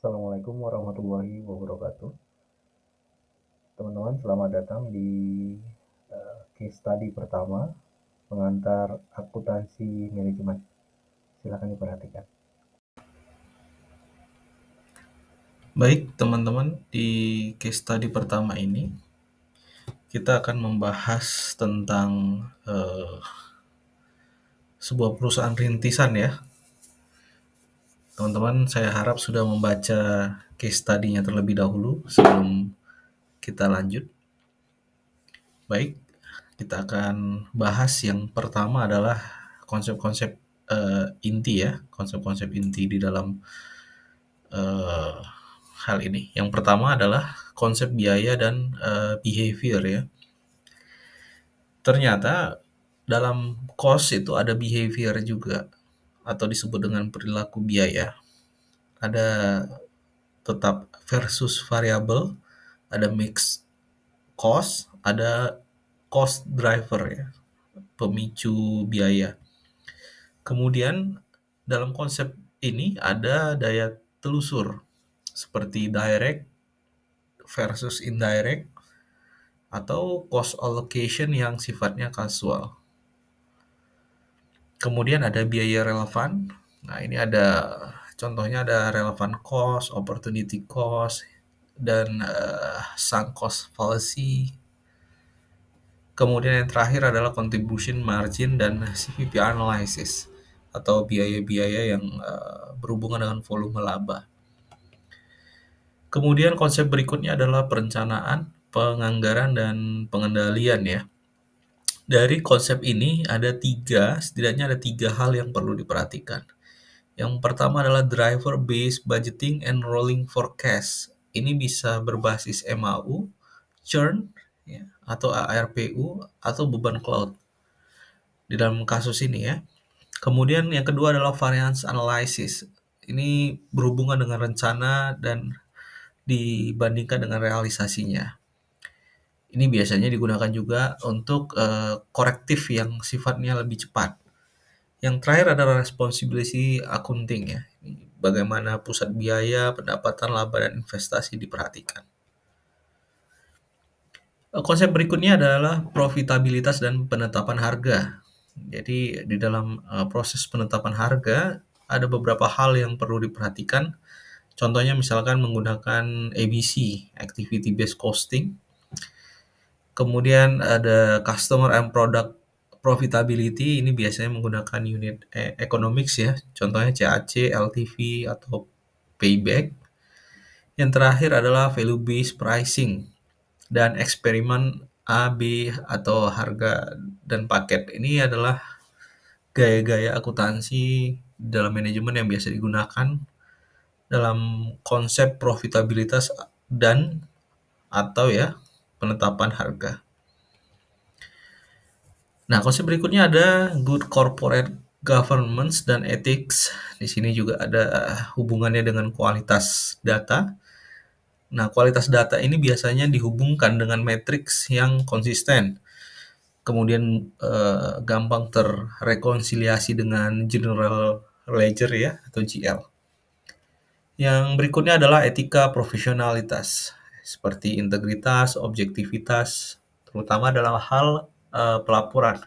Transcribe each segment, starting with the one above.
Assalamualaikum warahmatullahi wabarakatuh. Teman-teman, selamat datang di case study pertama pengantar akuntansi manajemen. Silakan diperhatikan. Baik, teman-teman, di case study pertama ini kita akan membahas tentang sebuah perusahaan rintisan ya. Teman-teman, saya harap sudah membaca case study-nya terlebih dahulu sebelum kita lanjut. Baik, kita akan bahas yang pertama adalah konsep-konsep inti ya, konsep-konsep inti di dalam eh, hal ini. Yang pertama adalah konsep biaya dan behavior ya. Ternyata dalam cost itu ada behavior juga atau disebut dengan perilaku biaya. Ada tetap versus variable, ada mix cost, ada cost driver ya, pemicu biaya. Kemudian dalam konsep ini ada daya telusur seperti direct versus indirect atau cost allocation yang sifatnya kasual. Kemudian ada biaya relevan. Nah, ini ada contohnya ada relevan cost, opportunity cost, dan sunk cost fallacy. Kemudian yang terakhir adalah contribution margin dan CVP analysis atau biaya-biaya yang berhubungan dengan volume laba. Kemudian konsep berikutnya adalah perencanaan, penganggaran, dan pengendalian ya. Dari konsep ini setidaknya ada tiga hal yang perlu diperhatikan. Yang pertama adalah driver based budgeting and rolling forecast. Ini bisa berbasis MAU, churn, ya, atau ARPU, atau beban cloud di dalam kasus ini ya. Kemudian yang kedua adalah variance analysis. Ini berhubungan dengan rencana dan dibandingkan dengan realisasinya. Ini biasanya digunakan juga untuk korektif yang sifatnya lebih cepat. Yang terakhir adalah responsibility accounting ya. Bagaimana pusat biaya, pendapatan, laba, dan investasi diperhatikan. Konsep berikutnya adalah profitabilitas dan penetapan harga. Jadi di dalam proses penetapan harga ada beberapa hal yang perlu diperhatikan. Contohnya misalkan menggunakan ABC, Activity Based Costing. Kemudian ada Customer and Product Profitability, ini biasanya menggunakan unit economics ya, contohnya CAC, LTV, atau payback. Yang terakhir adalah value based pricing dan eksperimen A, B, atau harga dan paket. Ini adalah gaya-gaya akuntansi dalam manajemen yang biasa digunakan dalam konsep profitabilitas dan atau ya penetapan harga. Nah, konsep berikutnya ada good corporate governance dan ethics. Di sini juga ada hubungannya dengan kualitas data. Nah, kualitas data ini biasanya dihubungkan dengan matriks yang konsisten. Kemudian gampang terrekonsiliasi dengan general ledger ya atau GL. Yang berikutnya adalah etika profesionalitas seperti integritas, objektivitas, terutama dalam hal pelaporan.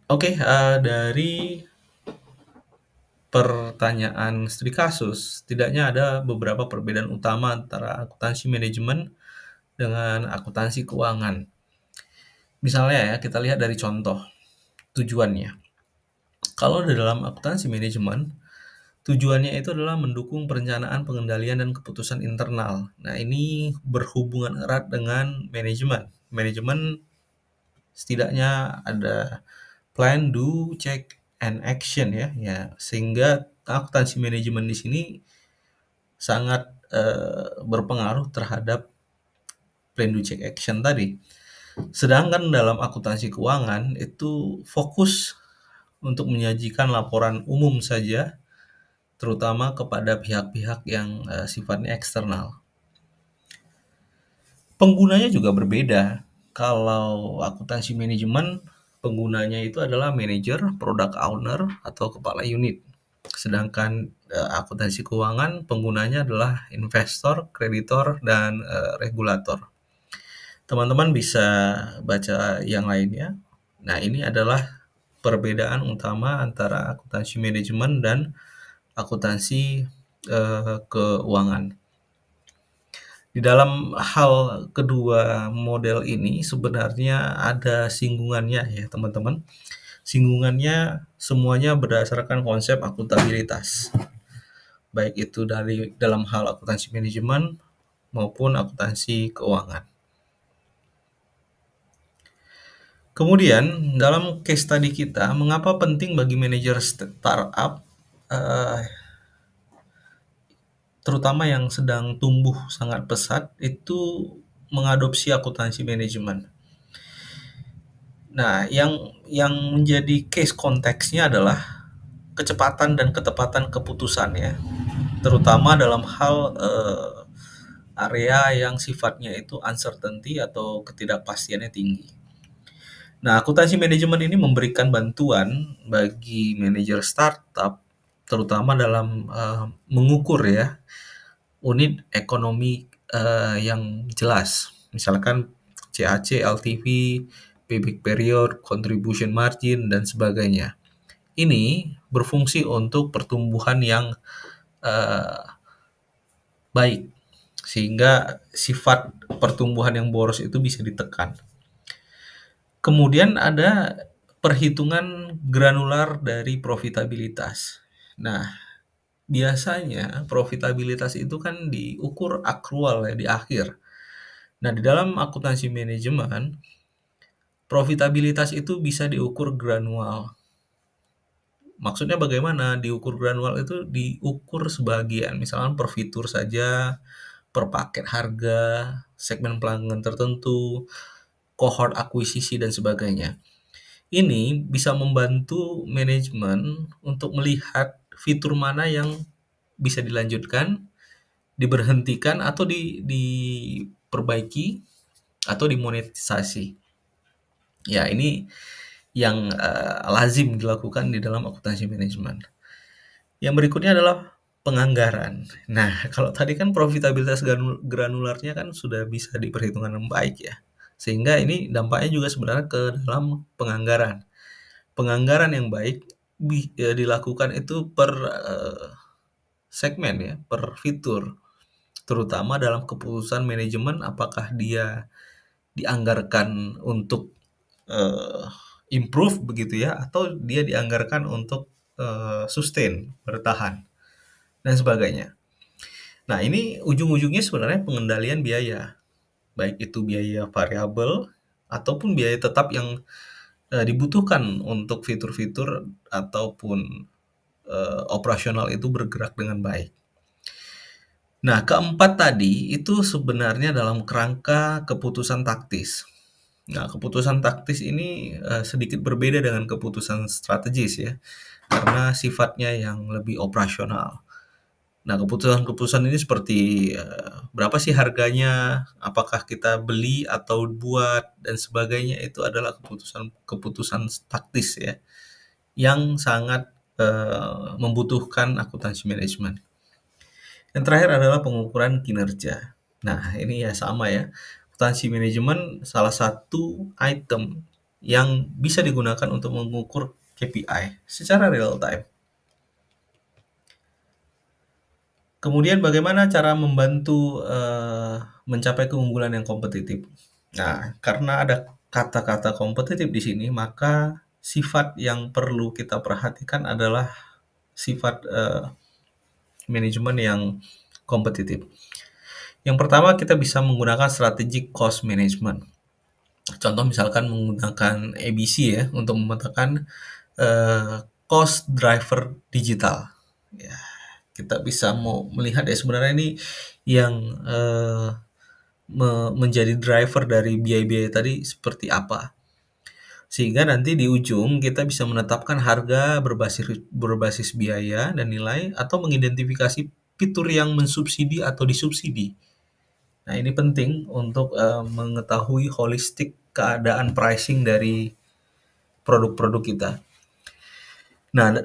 Oke, dari pertanyaan studi kasus, setidaknya ada beberapa perbedaan utama antara akuntansi manajemen dengan akuntansi keuangan. Misalnya ya, kita lihat dari contoh tujuannya. Kalau di dalam akuntansi manajemen, tujuannya itu adalah mendukung perencanaan, pengendalian, dan keputusan internal. Nah, ini berhubungan erat dengan manajemen. Manajemen setidaknya ada plan, do, check, and action ya, sehingga akuntansi manajemen di sini sangat berpengaruh terhadap plan, do, check, action tadi. Sedangkan dalam akuntansi keuangan itu fokus untuk menyajikan laporan umum saja, terutama kepada pihak-pihak yang sifatnya eksternal. Penggunanya juga berbeda. Kalau akuntansi manajemen, penggunanya itu adalah manager, product owner, atau kepala unit. Sedangkan akuntansi keuangan penggunanya adalah investor, kreditor, dan regulator. Teman-teman bisa baca yang lainnya. Nah, ini adalah perbedaan utama antara akuntansi manajemen dan akuntansi keuangan. Di dalam hal kedua model ini sebenarnya ada singgungannya ya teman-teman. Singgungannya semuanya berdasarkan konsep akuntabilitas. Baik itu dari dalam hal akuntansi manajemen maupun akuntansi keuangan. Kemudian dalam case study kita, mengapa penting bagi manajer startup terutama yang sedang tumbuh sangat pesat itu mengadopsi akuntansi manajemen. Nah, yang menjadi case konteksnya adalah kecepatan dan ketepatan keputusan ya, terutama dalam hal area yang sifatnya itu uncertainty atau ketidakpastiannya tinggi. Nah, akuntansi manajemen ini memberikan bantuan bagi manajer startup, terutama dalam mengukur ya unit ekonomi yang jelas, misalkan CAC, LTV, payback period, contribution margin, dan sebagainya. Ini berfungsi untuk pertumbuhan yang baik, sehingga sifat pertumbuhan yang boros itu bisa ditekan. Kemudian ada perhitungan granular dari profitabilitas. Nah, biasanya profitabilitas itu kan diukur akrual ya di akhir. Nah, di dalam akuntansi manajemen, profitabilitas itu bisa diukur granual. Maksudnya bagaimana? Diukur granual itu diukur sebagian, misalkan per fitur saja, per paket harga, segmen pelanggan tertentu, cohort akuisisi, dan sebagainya. Ini bisa membantu manajemen untuk melihat fitur mana yang bisa dilanjutkan, diberhentikan, atau diperbaiki, atau dimonetisasi. Ya, ini yang lazim dilakukan di dalam akuntansi manajemen. Yang berikutnya adalah penganggaran. Nah, kalau tadi kan profitabilitas granularnya kan sudah bisa diperhitungkan dengan baik ya. Sehingga ini dampaknya juga sebenarnya ke dalam penganggaran. Penganggaran yang baik dilakukan itu per segmen ya, per fitur. Terutama dalam keputusan manajemen apakah dia dianggarkan untuk improve begitu ya, atau dia dianggarkan untuk sustain, bertahan, dan sebagainya. Nah, ini ujung-ujungnya sebenarnya pengendalian biaya, baik itu biaya variabel ataupun biaya tetap yang dibutuhkan untuk fitur-fitur ataupun operasional itu bergerak dengan baik. Nah, keempat tadi itu sebenarnya dalam kerangka keputusan taktis. Nah, keputusan taktis ini sedikit berbeda dengan keputusan strategis ya, karena sifatnya yang lebih operasional. Nah, keputusan-keputusan ini seperti berapa sih harganya, apakah kita beli atau buat, dan sebagainya itu adalah keputusan taktis ya, yang sangat membutuhkan akuntansi manajemen. Yang terakhir adalah pengukuran kinerja. Nah, ini ya sama ya. Akuntansi manajemen salah satu item yang bisa digunakan untuk mengukur KPI secara real time. Kemudian bagaimana cara membantu mencapai keunggulan yang kompetitif? Nah, karena ada kata-kata kompetitif di sini, maka sifat yang perlu kita perhatikan adalah sifat manajemen yang kompetitif. Yang pertama, kita bisa menggunakan strategic cost management. Contoh misalkan menggunakan ABC ya untuk memetakan cost driver digital. Ya, kita bisa mau melihat ya sebenarnya ini yang menjadi driver dari biaya-biaya tadi seperti apa. Sehingga nanti di ujung kita bisa menetapkan harga berbasis biaya dan nilai atau mengidentifikasi fitur yang mensubsidi atau disubsidi. Nah, ini penting untuk mengetahui holistik keadaan pricing dari produk-produk kita. Nah,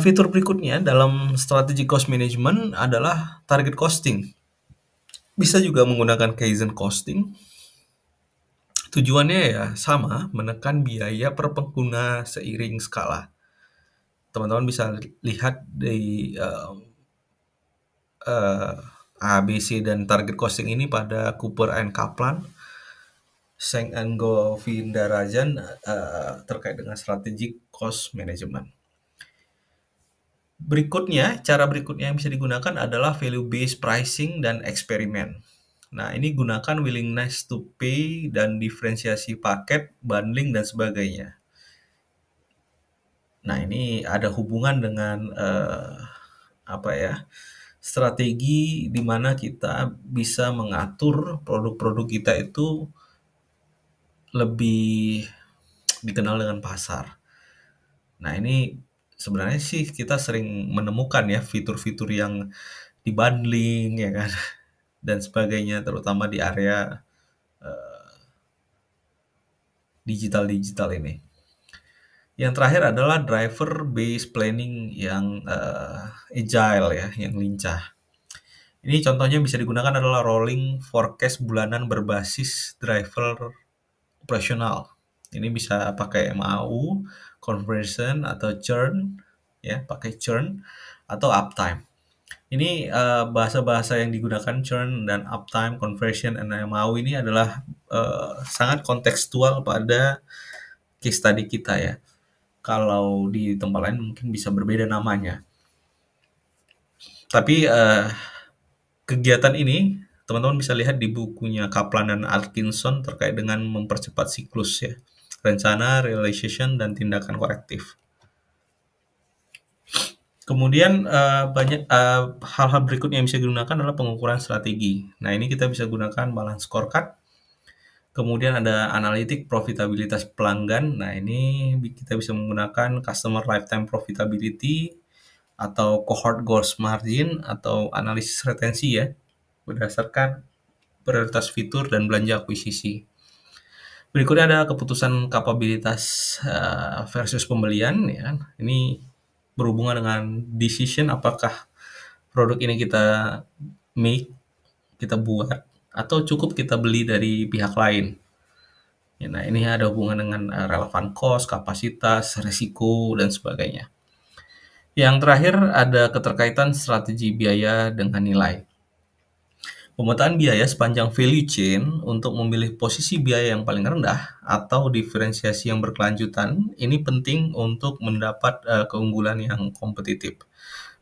fitur berikutnya dalam strategi cost management adalah target costing. Bisa juga menggunakan Kaizen costing. Tujuannya ya sama, menekan biaya per pengguna seiring skala. Teman-teman bisa lihat di ABC dan target costing ini pada Cooper and Kaplan, Seng and Govindarajan terkait dengan strategic cost management. Cara berikutnya yang bisa digunakan adalah value based pricing dan eksperimen. Nah, ini gunakan willingness to pay dan diferensiasi paket, bundling dan sebagainya. Nah, ini ada hubungan dengan apa ya? Strategi di mana kita bisa mengatur produk-produk kita itu lebih dikenal dengan pasar. Nah, ini sebenarnya sih kita sering menemukan ya fitur-fitur yang di-bundling ya kan dan sebagainya, terutama di area digital-digital ini. Yang terakhir adalah driver based planning yang agile ya, yang lincah. Ini contohnya bisa digunakan adalah rolling forecast bulanan berbasis driver operasional. Ini bisa pakai MAU, conversion atau churn ya, pakai churn atau uptime. Ini bahasa-bahasa yang digunakan churn dan uptime, conversion, dan MAU ini adalah sangat kontekstual pada case study kita ya. Kalau di tempat lain mungkin bisa berbeda namanya. Tapi kegiatan ini teman-teman bisa lihat di bukunya Kaplan dan Atkinson terkait dengan mempercepat siklus ya. Rencana, realization, dan tindakan korektif. Kemudian banyak hal-hal berikutnya yang bisa digunakan adalah pengukuran strategi. Nah, ini kita bisa gunakan balance scorecard. Kemudian ada analitik profitabilitas pelanggan. Nah, ini kita bisa menggunakan customer lifetime profitability atau cohort gross margin atau analisis retensi ya, berdasarkan prioritas fitur dan belanja akuisisi. Berikutnya ada keputusan kapabilitas versus pembelian ya. Ini berhubungan dengan decision apakah produk ini kita make, kita buat, atau cukup kita beli dari pihak lain. Ya, nah, ini ada hubungan dengan relevan cost, kapasitas, risiko, dan sebagainya. Yang terakhir ada keterkaitan strategi biaya dengan nilai. Pemetaan biaya sepanjang value chain untuk memilih posisi biaya yang paling rendah atau diferensiasi yang berkelanjutan ini penting untuk mendapat keunggulan yang kompetitif.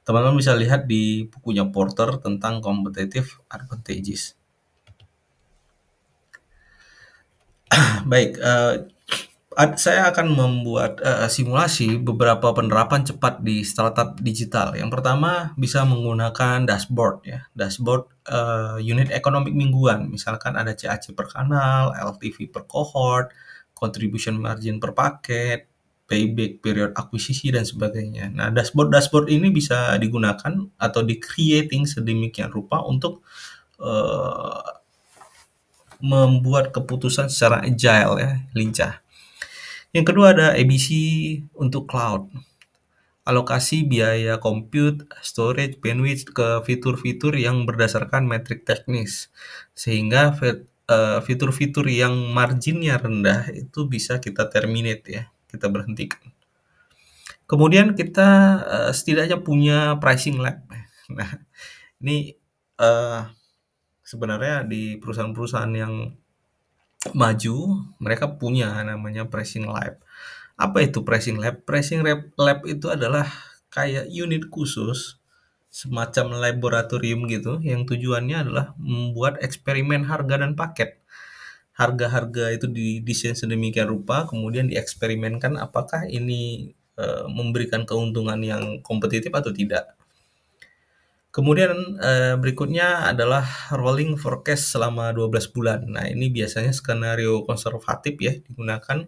Teman-teman bisa lihat di bukunya Porter tentang competitive advantages. Baik, saya akan membuat simulasi beberapa penerapan cepat di startup digital. Yang pertama bisa menggunakan dashboard ya, dashboard unit ekonomik mingguan. Misalkan ada CAC per kanal, LTV per cohort, contribution margin per paket, payback period akuisisi dan sebagainya. Nah, dashboard ini bisa digunakan atau di-creating sedemikian rupa untuk membuat keputusan secara agile ya, lincah. Yang kedua ada ABC untuk cloud. Alokasi biaya compute, storage, bandwidth ke fitur-fitur yang berdasarkan metrik teknis. Sehingga fitur-fitur yang marginnya rendah itu bisa kita terminate ya, kita berhentikan. Kemudian kita setidaknya punya pricing lab. Nah, ini sebenarnya di perusahaan-perusahaan yang maju, mereka punya namanya pricing lab. Apa itu pricing lab? Pricing lab itu adalah kayak unit khusus, semacam laboratorium gitu, yang tujuannya adalah membuat eksperimen harga dan paket. Harga-harga itu didesain sedemikian rupa, kemudian dieksperimenkan apakah ini memberikan keuntungan yang kompetitif atau tidak. Kemudian berikutnya adalah rolling forecast selama 12 bulan. Nah, ini biasanya skenario konservatif ya, digunakan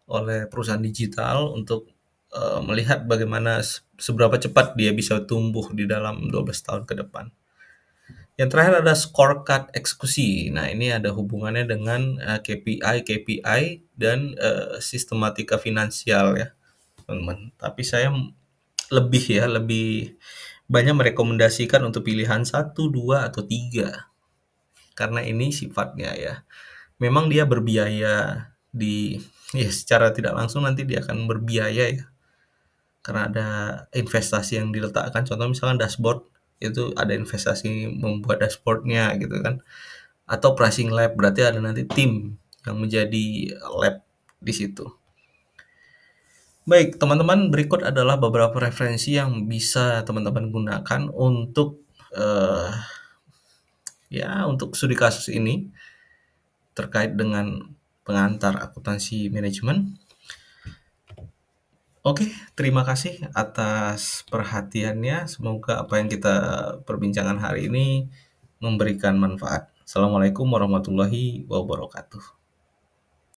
oleh perusahaan digital untuk melihat bagaimana seberapa cepat dia bisa tumbuh di dalam 12 tahun ke depan. Yang terakhir ada scorecard eksekusi. Nah, ini ada hubungannya dengan KPI dan sistematika finansial ya. teman-teman. Tapi saya lebih banyak merekomendasikan untuk pilihan satu, 2, atau 3. Karena ini sifatnya ya, memang dia berbiaya di ya secara tidak langsung nanti dia akan berbiaya ya. Karena ada investasi yang diletakkan, contoh misalkan dashboard, itu ada investasi membuat dashboardnya gitu kan. Atau pricing lab, berarti ada nanti tim yang menjadi lab di situ. Baik, teman-teman, berikut adalah beberapa referensi yang bisa teman-teman gunakan untuk eh, ya untuk studi kasus ini terkait dengan pengantar akuntansi manajemen. Oke, terima kasih atas perhatiannya. Semoga apa yang kita perbincangkan hari ini memberikan manfaat. Assalamualaikum warahmatullahi wabarakatuh.